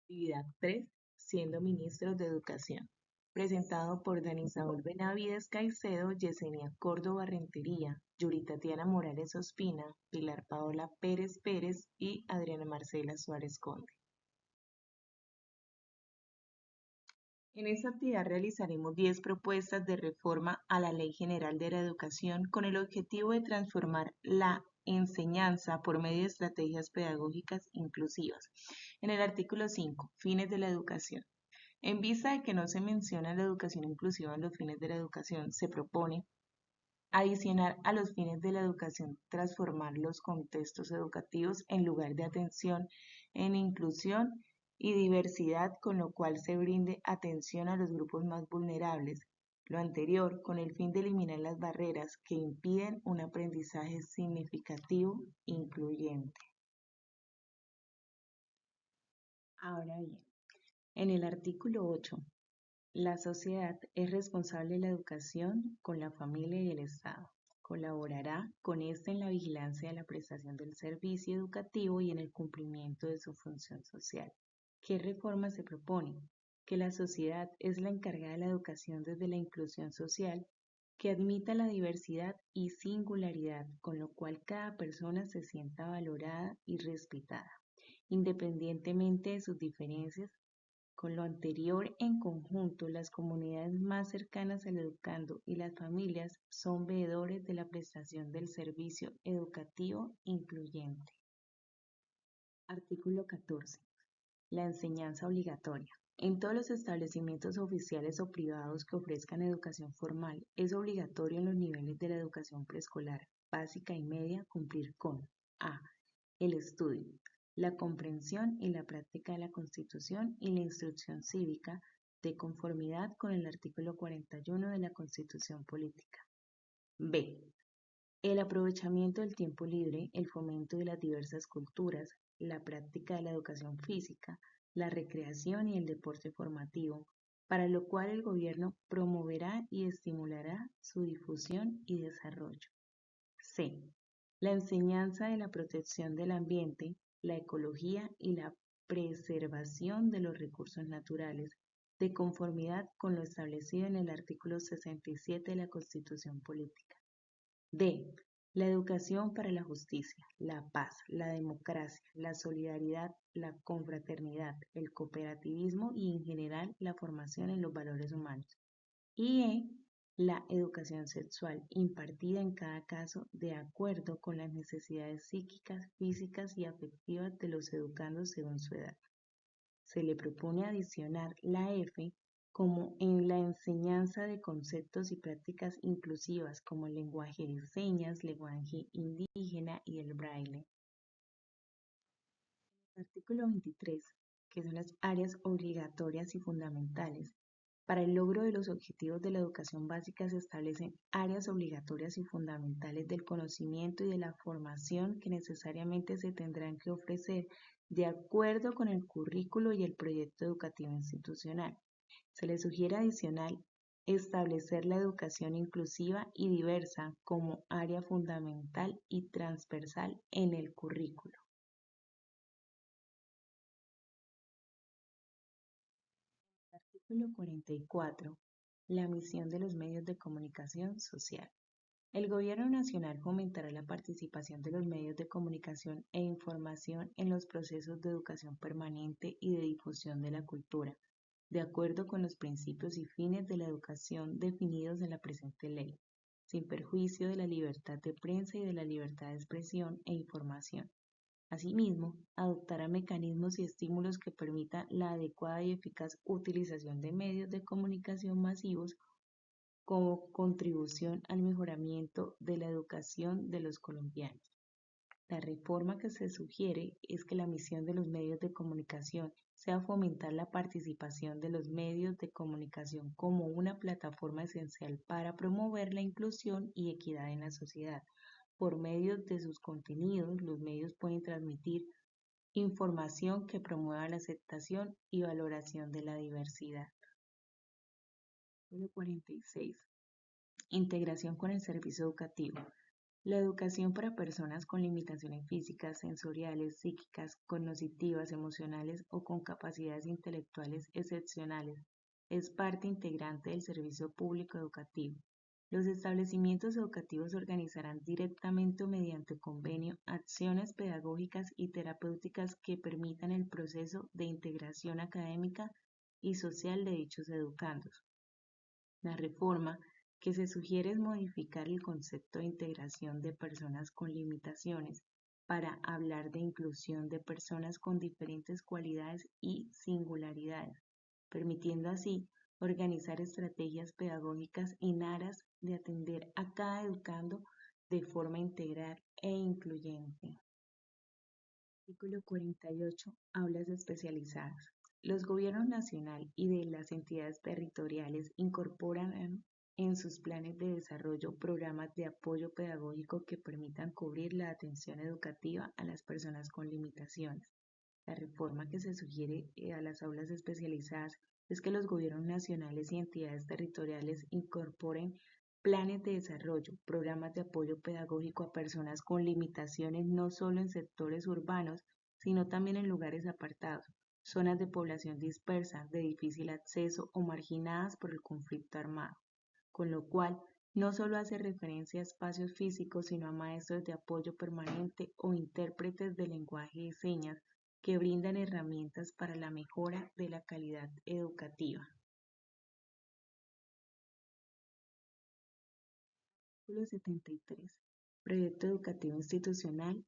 Actividad 3, siendo ministros de Educación. Presentado por Dani Isabel Benavides Caicedo, Yesenia Córdoba Rentería, Yuri Tatiana Morales Ospina, Pilar Paola Pérez Pérez y Adriana Marcela Suárez Conde. En esta actividad realizaremos 10 propuestas de reforma a la Ley General de la Educación con el objetivo de transformar la enseñanza por medio de estrategias pedagógicas inclusivas. En el artículo 5, fines de la educación. En vista de que no se menciona la educación inclusiva en los fines de la educación, se propone adicionar a los fines de la educación transformar los contextos educativos en lugar de atención en inclusión y diversidad, con lo cual se brinde atención a los grupos más vulnerables. Lo anterior con el fin de eliminar las barreras que impiden un aprendizaje significativo incluyente. Ahora bien, en el artículo 8, la sociedad es responsable de la educación con la familia y el Estado. Colaborará con éste en la vigilancia de la prestación del servicio educativo y en el cumplimiento de su función social. ¿Qué reforma se propone? Que la sociedad es la encargada de la educación desde la inclusión social, que admita la diversidad y singularidad, con lo cual cada persona se sienta valorada y respetada, independientemente de sus diferencias. Con lo anterior en conjunto, las comunidades más cercanas al educando y las familias son veedores de la prestación del servicio educativo incluyente. Artículo 14. La enseñanza obligatoria. En todos los establecimientos oficiales o privados que ofrezcan educación formal, es obligatorio en los niveles de la educación preescolar, básica y media cumplir con a. El estudio, la comprensión y la práctica de la Constitución y la instrucción cívica de conformidad con el artículo 41 de la Constitución Política. B. El aprovechamiento del tiempo libre, el fomento de las diversas culturas, la práctica de la educación física, la recreación y el deporte formativo, para lo cual el gobierno promoverá y estimulará su difusión y desarrollo. C. La enseñanza de la protección del ambiente, la ecología y la preservación de los recursos naturales, de conformidad con lo establecido en el artículo 67 de la Constitución Política. D. La educación para la justicia, la paz, la democracia, la solidaridad, la confraternidad, el cooperativismo y en general la formación en los valores humanos. Y E. La educación sexual, impartida en cada caso de acuerdo con las necesidades psíquicas, físicas y afectivas de los educandos según su edad. Se le propone adicionar la F como en la enseñanza de conceptos y prácticas inclusivas como el lenguaje de señas, lenguaje indígena y el braille. Artículo 23, que son las áreas obligatorias y fundamentales. Para el logro de los objetivos de la educación básica se establecen áreas obligatorias y fundamentales del conocimiento y de la formación que necesariamente se tendrán que ofrecer de acuerdo con el currículo y el proyecto educativo institucional. Se le sugiere adicional establecer la educación inclusiva y diversa como área fundamental y transversal en el currículo. Artículo 44. La misión de los medios de comunicación social. El Gobierno Nacional fomentará la participación de los medios de comunicación e información en los procesos de educación permanente y de difusión de la cultura, de acuerdo con los principios y fines de la educación definidos en la presente ley, sin perjuicio de la libertad de prensa y de la libertad de expresión e información. Asimismo, adoptará mecanismos y estímulos que permitan la adecuada y eficaz utilización de medios de comunicación masivos como contribución al mejoramiento de la educación de los colombianos. La reforma que se sugiere es que la misión de los medios de comunicación sea fomentar la participación de los medios de comunicación como una plataforma esencial para promover la inclusión y equidad en la sociedad. Por medio de sus contenidos, los medios pueden transmitir información que promueva la aceptación y valoración de la diversidad. 46. Integración con el servicio educativo. La educación para personas con limitaciones físicas, sensoriales, psíquicas, cognitivas, emocionales o con capacidades intelectuales excepcionales es parte integrante del servicio público educativo. Los establecimientos educativos organizarán directamente o mediante convenio acciones pedagógicas y terapéuticas que permitan el proceso de integración académica y social de dichos educandos. La reforma que se sugiere es modificar el concepto de integración de personas con limitaciones para hablar de inclusión de personas con diferentes cualidades y singularidades, permitiendo así organizar estrategias pedagógicas en aras de atender a cada educando de forma integral e incluyente. Artículo 48. Aulas especializadas. Los gobiernos nacional y de las entidades territoriales incorporan en sus planes de desarrollo programas de apoyo pedagógico que permitan cubrir la atención educativa a las personas con limitaciones. La reforma que se sugiere a las aulas especializadas es que los gobiernos nacionales y entidades territoriales incorporen planes de desarrollo, programas de apoyo pedagógico a personas con limitaciones no solo en sectores urbanos, sino también en lugares apartados, zonas de población dispersa, de difícil acceso o marginadas por el conflicto armado, con lo cual no solo hace referencia a espacios físicos, sino a maestros de apoyo permanente o intérpretes de lenguaje de señas que brindan herramientas para la mejora de la calidad educativa. Artículo 73. Proyecto educativo institucional.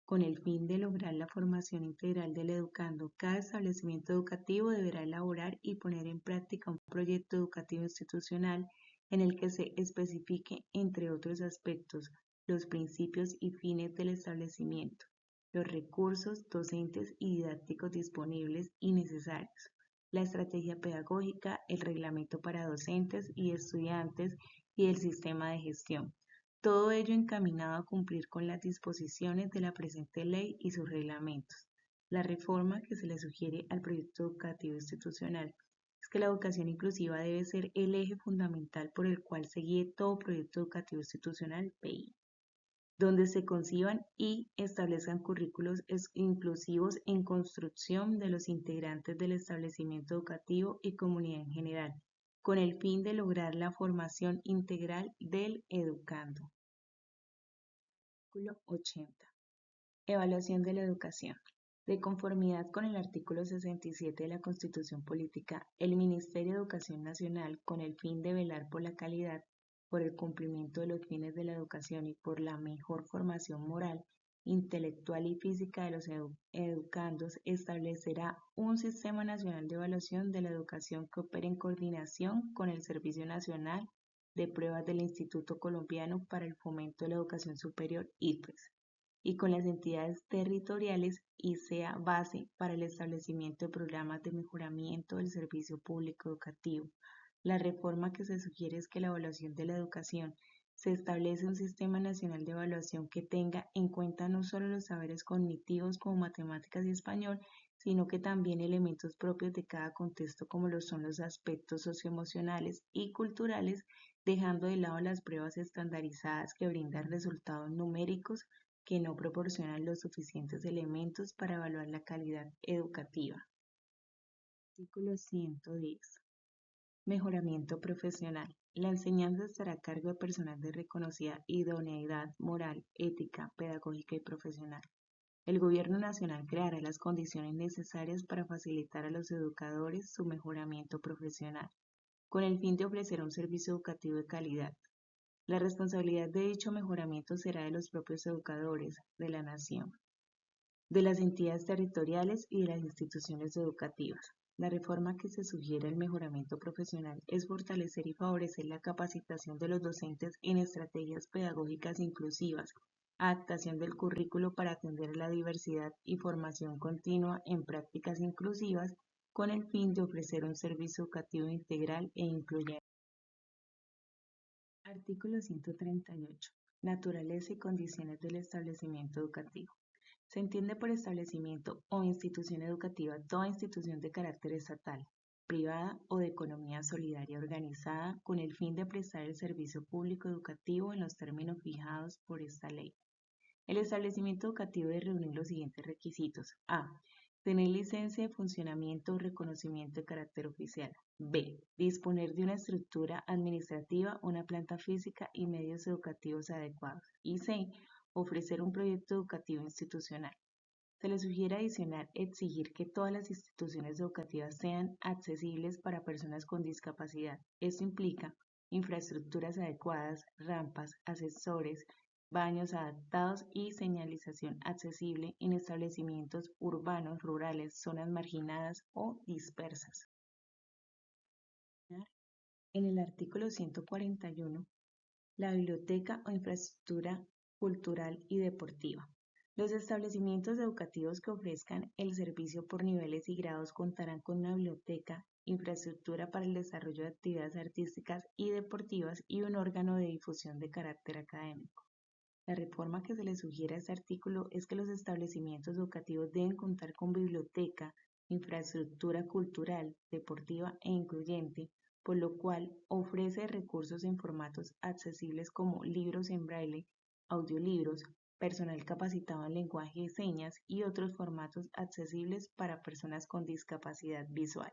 Con el fin de lograr la formación integral del educando, cada establecimiento educativo deberá elaborar y poner en práctica un proyecto educativo institucional en el que se especifique, entre otros aspectos, los principios y fines del establecimiento, los recursos docentes y didácticos disponibles y necesarios, la estrategia pedagógica, el reglamento para docentes y estudiantes y el sistema de gestión. Todo ello encaminado a cumplir con las disposiciones de la presente ley y sus reglamentos. La reforma que se le sugiere al proyecto educativo institucional es que la educación inclusiva debe ser el eje fundamental por el cual se guíe todo proyecto educativo institucional PI, donde se conciban y establezcan currículos inclusivos en construcción de los integrantes del establecimiento educativo y comunidad en general, con el fin de lograr la formación integral del educando. Artículo 80. Evaluación de la educación. De conformidad con el artículo 67 de la Constitución Política, el Ministerio de Educación Nacional, con el fin de velar por la calidad, por el cumplimiento de los fines de la educación y por la mejor formación moral, intelectual y física de los educandos, establecerá un Sistema Nacional de Evaluación de la Educación que opere en coordinación con el Servicio Nacional de Pruebas del Instituto Colombiano para el Fomento de la Educación Superior, ICFES, y con las entidades territoriales y sea base para el establecimiento de programas de mejoramiento del servicio público educativo. La reforma que se sugiere es que la evaluación de la educación se establece un sistema nacional de evaluación que tenga en cuenta no solo los saberes cognitivos como matemáticas y español, sino que también elementos propios de cada contexto como lo son los aspectos socioemocionales y culturales, dejando de lado las pruebas estandarizadas que brindan resultados numéricos que no proporcionan los suficientes elementos para evaluar la calidad educativa. Artículo 110. Mejoramiento profesional. La enseñanza estará a cargo de personal de reconocida idoneidad moral, ética, pedagógica y profesional. El Gobierno Nacional creará las condiciones necesarias para facilitar a los educadores su mejoramiento profesional, con el fin de ofrecer un servicio educativo de calidad. La responsabilidad de dicho mejoramiento será de los propios educadores, de la nación, de las entidades territoriales y de las instituciones educativas. La reforma que se sugiere al mejoramiento profesional es fortalecer y favorecer la capacitación de los docentes en estrategias pedagógicas inclusivas, adaptación del currículo para atender la diversidad y formación continua en prácticas inclusivas con el fin de ofrecer un servicio educativo integral e incluyente. Artículo 138. Naturaleza y condiciones del establecimiento educativo. Se entiende por establecimiento o institución educativa toda institución de carácter estatal, privada o de economía solidaria organizada con el fin de prestar el servicio público educativo en los términos fijados por esta ley. El establecimiento educativo debe reunir los siguientes requisitos. A. Tener licencia de funcionamiento o reconocimiento de carácter oficial. B. Disponer de una estructura administrativa, una planta física y medios educativos adecuados. Y C. Ofrecer un proyecto educativo institucional. Se le sugiere adicional exigir que todas las instituciones educativas sean accesibles para personas con discapacidad. Esto implica infraestructuras adecuadas, rampas, ascensores, baños adaptados y señalización accesible en establecimientos urbanos, rurales, zonas marginadas o dispersas. En el artículo 141, la biblioteca o infraestructura cultural y deportiva. Los establecimientos educativos que ofrezcan el servicio por niveles y grados contarán con una biblioteca, infraestructura para el desarrollo de actividades artísticas y deportivas y un órgano de difusión de carácter académico. La reforma que se le sugiere a este artículo es que los establecimientos educativos deben contar con biblioteca, infraestructura cultural, deportiva e incluyente, por lo cual ofrece recursos en formatos accesibles como libros en braille, audiolibros, personal capacitado en lenguaje de señas y otros formatos accesibles para personas con discapacidad visual.